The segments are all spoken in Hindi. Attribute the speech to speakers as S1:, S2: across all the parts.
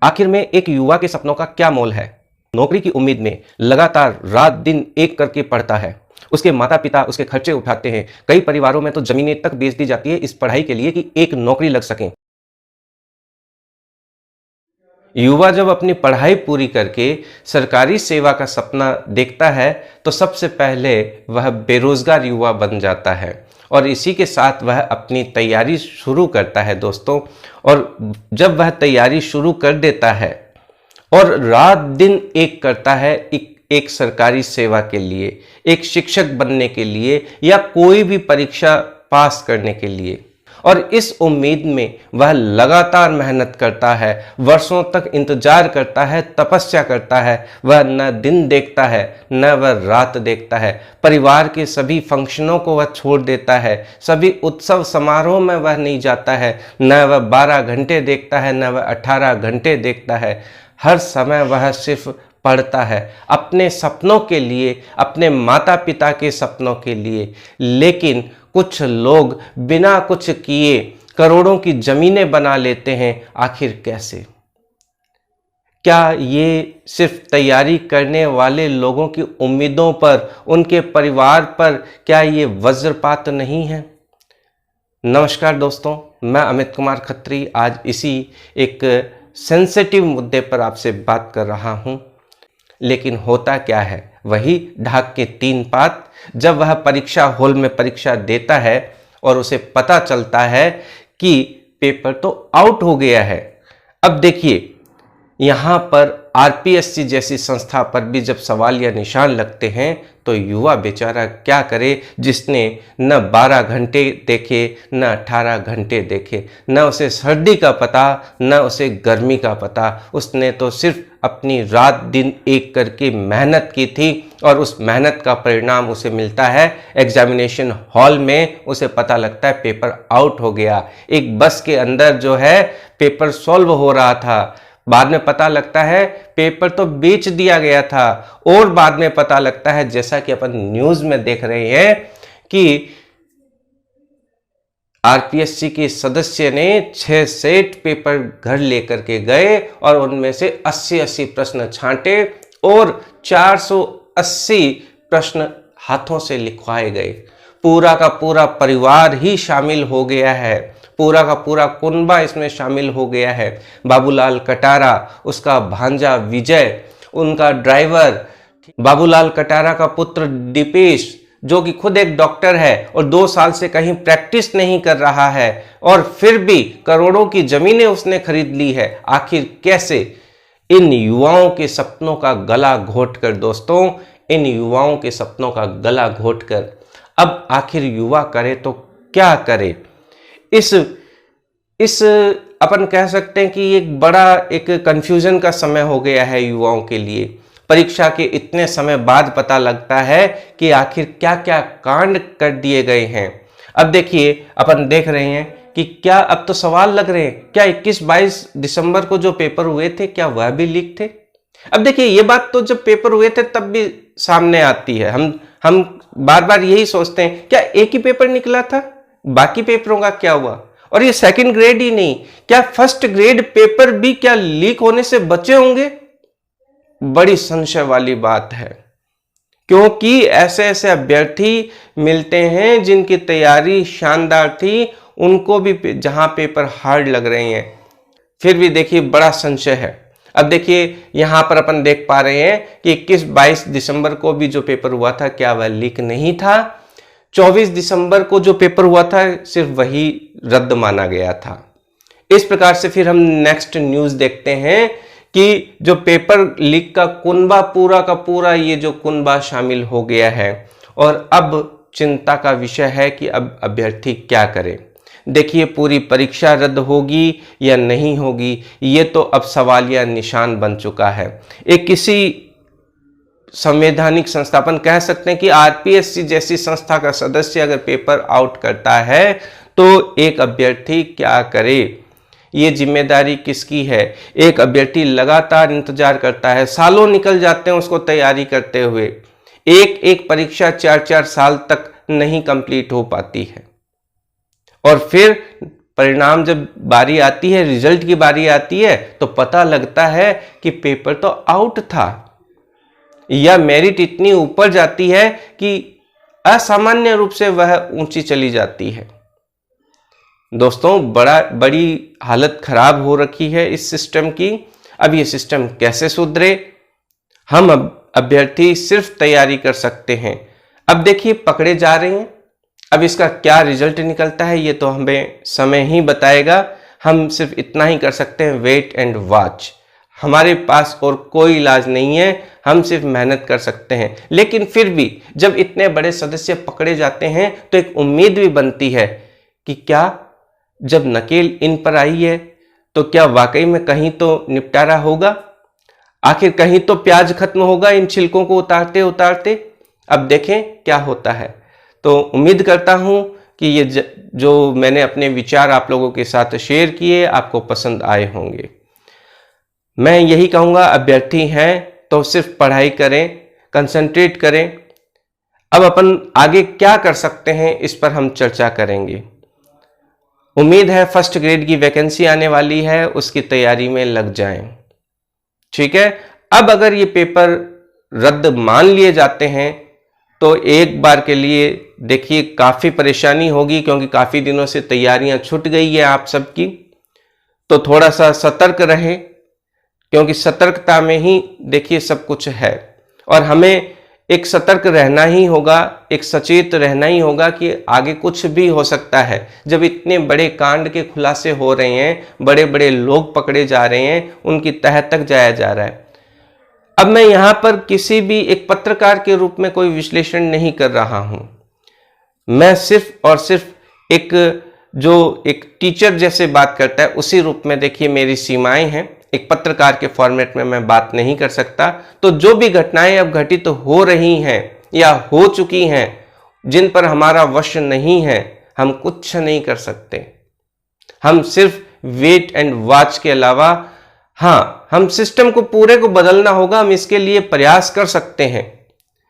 S1: आखिर में एक युवा के सपनों का क्या मोल है? नौकरी की उम्मीद में लगातार रात दिन एक करके पढ़ता है। उसके माता पिता उसके खर्चे उठाते हैं। कई परिवारों में तो जमीनें तक बेच दी जाती है इस पढ़ाई के लिए कि एक नौकरी लग सके। युवा जब अपनी पढ़ाई पूरी करके सरकारी सेवा का सपना देखता है तो सबसे पहले वह बेरोजगार युवा बन जाता है और इसी के साथ वह अपनी तैयारी शुरू करता है दोस्तों। और जब वह तैयारी शुरू कर देता है और रात दिन एक करता है एक सरकारी सेवा के लिए, एक शिक्षक बनने के लिए या कोई भी परीक्षा पास करने के लिए, और इस उम्मीद में वह लगातार मेहनत करता है, वर्षों तक इंतजार करता है, तपस्या करता है। वह न दिन देखता है न वह रात देखता है। परिवार के सभी फंक्शनों को वह छोड़ देता है, सभी उत्सव समारोह में वह नहीं जाता है। न वह 12 घंटे देखता है न वह 18 घंटे देखता है। हर समय वह सिर्फ पढ़ता है अपने सपनों के लिए, अपने माता पिता के सपनों के लिए। लेकिन कुछ लोग बिना कुछ किए करोड़ों की जमीनें बना लेते हैं। आखिर कैसे? क्या ये सिर्फ तैयारी करने वाले लोगों की उम्मीदों पर, उनके परिवार पर क्या ये वज्रपात नहीं है? नमस्कार दोस्तों, मैं अमित कुमार खत्री आज इसी एक सेंसिटिव मुद्दे पर आपसे बात कर रहा हूं। लेकिन होता क्या है, वही ढाक के 3 पात। जब वह परीक्षा हॉल में परीक्षा देता है और उसे पता चलता है कि पेपर तो आउट हो गया है। अब देखिए, यहाँ पर आरपीएससी जैसी संस्था पर भी जब सवाल या निशान लगते हैं तो युवा बेचारा क्या करे, जिसने न 12 घंटे देखे न 18 घंटे देखे, न उसे सर्दी का पता न उसे गर्मी का पता। उसने तो सिर्फ अपनी रात दिन एक करके मेहनत की थी और उस मेहनत का परिणाम उसे मिलता है एग्जामिनेशन हॉल में। उसे पता लगता है पेपर आउट हो गया। एक बस के अंदर जो है पेपर सॉल्व हो रहा था, बाद में पता लगता है पेपर तो बेच दिया गया था। और बाद में पता लगता है, जैसा कि अपन न्यूज में देख रहे हैं, कि आरपीएससी के सदस्य ने 6 सेट पेपर घर लेकर के गए और उनमें से 80-80 प्रश्न छांटे और 480 प्रश्न हाथों से लिखवाए गए। पूरा का पूरा परिवार ही शामिल हो गया है, पूरा का पूरा कुनबा इसमें शामिल हो गया है। बाबूलाल कटारा, उसका भांजा विजय, उनका ड्राइवर, बाबूलाल कटारा का पुत्र दीपेश जो कि खुद एक डॉक्टर है और 2 साल से कहीं प्रैक्टिस नहीं कर रहा है और फिर भी करोड़ों की जमीनें उसने खरीद ली है। आखिर कैसे? इन युवाओं के सपनों का गला घोटकर दोस्तों, इन युवाओं के सपनों का गला घोटकर अब आखिर युवा करे तो क्या करे? इस अपन कह सकते हैं कि एक बड़ा एक कंफ्यूजन का समय हो गया है युवाओं के लिए। परीक्षा के इतने समय बाद पता लगता है कि आखिर क्या क्या कांड कर दिए गए हैं। अब देखिए, अपन देख रहे हैं कि क्या अब तो सवाल लग रहे हैं, क्या 21-22 दिसंबर को जो पेपर हुए थे क्या वह भी लीक थे? अब देखिए, ये बात तो जब पेपर हुए थे तब भी सामने आती है। हम बार बार यही सोचते हैं, क्या एक ही पेपर निकला था, बाकी पेपरों का क्या हुआ? और ये सेकंड ग्रेड ही नहीं, क्या फर्स्ट ग्रेड पेपर भी क्या लीक होने से बचे होंगे? बड़ी संशय वाली बात है, क्योंकि ऐसे ऐसे अभ्यर्थी मिलते हैं जिनकी तैयारी शानदार थी, उनको भी जहां पेपर हार्ड लग रहे हैं, फिर भी देखिए बड़ा संशय है। अब देखिए, यहां पर अपन देख पा रहे हैं कि 21-22 दिसंबर को भी जो पेपर हुआ था क्या वह लीक नहीं था? 24 दिसंबर को जो पेपर हुआ था सिर्फ वही रद्द माना गया था। इस प्रकार से फिर हम नेक्स्ट न्यूज देखते हैं कि जो पेपर लीक का कुनबा, पूरा का पूरा ये जो कुनबा शामिल हो गया है और अब चिंता का विषय है कि अब अभ्यर्थी क्या करे। देखिए, पूरी परीक्षा रद्द होगी या नहीं होगी, ये तो अब सवालिया निशान बन चुका है। एक किसी संवैधानिक संस्था, अपन कह सकते हैं कि आरपीएससी जैसी संस्था का सदस्य अगर पेपर आउट करता है तो एक अभ्यर्थी क्या करे? ये जिम्मेदारी किसकी है? एक अभ्यर्थी लगातार इंतजार करता है, सालों निकल जाते हैं उसको तैयारी करते हुए। एक परीक्षा 4-4 साल तक नहीं कंप्लीट हो पाती है और फिर परिणाम जब बारी आती है, रिजल्ट की बारी आती है, तो पता लगता है कि पेपर तो आउट था, या मेरिट इतनी ऊपर जाती है कि असामान्य रूप से वह ऊंची चली जाती है। दोस्तों, बड़ी हालत खराब हो रखी है इस सिस्टम की। अब ये सिस्टम कैसे सुधरे? हम अभ्यर्थी सिर्फ तैयारी कर सकते हैं। अब देखिए, पकड़े जा रहे हैं। अब इसका क्या रिजल्ट निकलता है ये तो हमें समय ही बताएगा। हम सिर्फ इतना ही कर सकते हैं, वेट एंड वॉच। हमारे पास और कोई इलाज नहीं है, हम सिर्फ मेहनत कर सकते हैं। लेकिन फिर भी जब इतने बड़े सदस्य पकड़े जाते हैं तो एक उम्मीद भी बनती है कि क्या जब नकेल इन पर आई है तो क्या वाकई में कहीं तो निपटारा होगा, आखिर कहीं तो प्याज खत्म होगा इन छिलकों को उतारते उतारते। अब देखें क्या होता है। तो उम्मीद करता हूं कि ये जो मैंने अपने विचार आप लोगों के साथ शेयर किए आपको पसंद आए होंगे। मैं यही कहूंगा, अभ्यर्थी हैं तो सिर्फ पढ़ाई करें, कंसंट्रेट करें। अब अपन आगे क्या कर सकते हैं इस पर हम चर्चा करेंगे। उम्मीद है फर्स्ट ग्रेड की वैकेंसी आने वाली है, उसकी तैयारी में लग जाएं। ठीक है। अब अगर ये पेपर रद्द मान लिए जाते हैं तो एक बार के लिए देखिए काफी परेशानी होगी, क्योंकि काफी दिनों से तैयारियां छूट गई है आप सबकी। तो थोड़ा सा सतर्क रहें, क्योंकि सतर्कता में ही देखिए सब कुछ है। और हमें एक सतर्क रहना ही होगा, एक सचेत रहना ही होगा कि आगे कुछ भी हो सकता है। जब इतने बड़े कांड के खुलासे हो रहे हैं, बड़े बड़े लोग पकड़े जा रहे हैं, उनकी तह तक जाया जा रहा है। अब मैं यहां पर किसी भी एक पत्रकार के रूप में कोई विश्लेषण नहीं कर रहा हूं। मैं सिर्फ और सिर्फ एक टीचर जैसे बात करता है उसी रूप में देखिए मेरी सीमाएं हैं। एक पत्रकार के फॉर्मेट में मैं बात नहीं कर सकता। तो जो भी घटनाएं अब घटित हो रही हैं या हो चुकी हैं, जिन पर हमारा वश नहीं है, हम कुछ नहीं कर सकते। हम सिर्फ वेट एंड वॉच के अलावा, हाँ, हम सिस्टम को पूरे को बदलना होगा, हम इसके लिए प्रयास कर सकते हैं।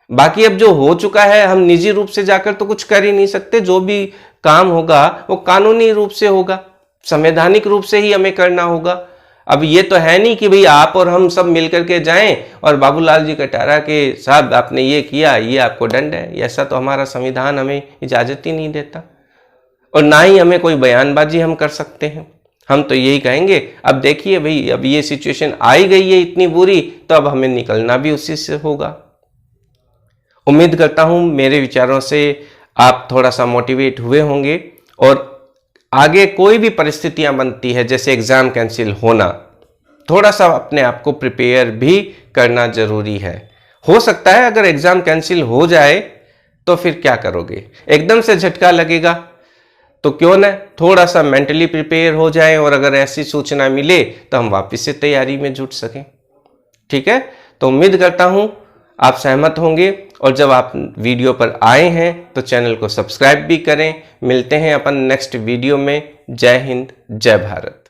S1: बाकी अब जो हो चुका है हम निजी रूप से जाकर तो कुछ कर ही नहीं सकते। जो भी काम होगा वो कानूनी रूप से होगा, संवैधानिक रूप से ही हमें करना होगा। अब ये तो है नहीं कि भाई आप और हम सब मिलकर के जाएं और बाबूलाल जी कटारा के साहब आपने ये किया, ये आपको दंड है। ऐसा तो हमारा संविधान हमें इजाजत ही नहीं देता, और ना ही हमें कोई बयानबाजी हम कर सकते हैं। हम तो यही कहेंगे, अब देखिए भाई, अब ये सिचुएशन आई गई है इतनी बुरी, तो अब हमें निकलना भी उसी से होगा। उम्मीद करता हूं मेरे विचारों से आप थोड़ा सा मोटिवेट हुए होंगे, और आगे कोई भी परिस्थितियां बनती है जैसे एग्जाम कैंसिल होना, थोड़ा सा अपने आप को प्रिपेयर भी करना जरूरी है। हो सकता है अगर एग्जाम कैंसिल हो जाए तो फिर क्या करोगे, एकदम से झटका लगेगा। तो क्यों ना थोड़ा सा मेंटली प्रिपेयर हो जाए, और अगर ऐसी सूचना मिले तो हम वापस से तैयारी में जुट सकें। ठीक है। तो उम्मीद करता हूं आप सहमत होंगे, और जब आप वीडियो पर आए हैं तो चैनल को सब्सक्राइब भी करें। मिलते हैं अपन नेक्स्ट वीडियो में। जय हिंद, जय भारत।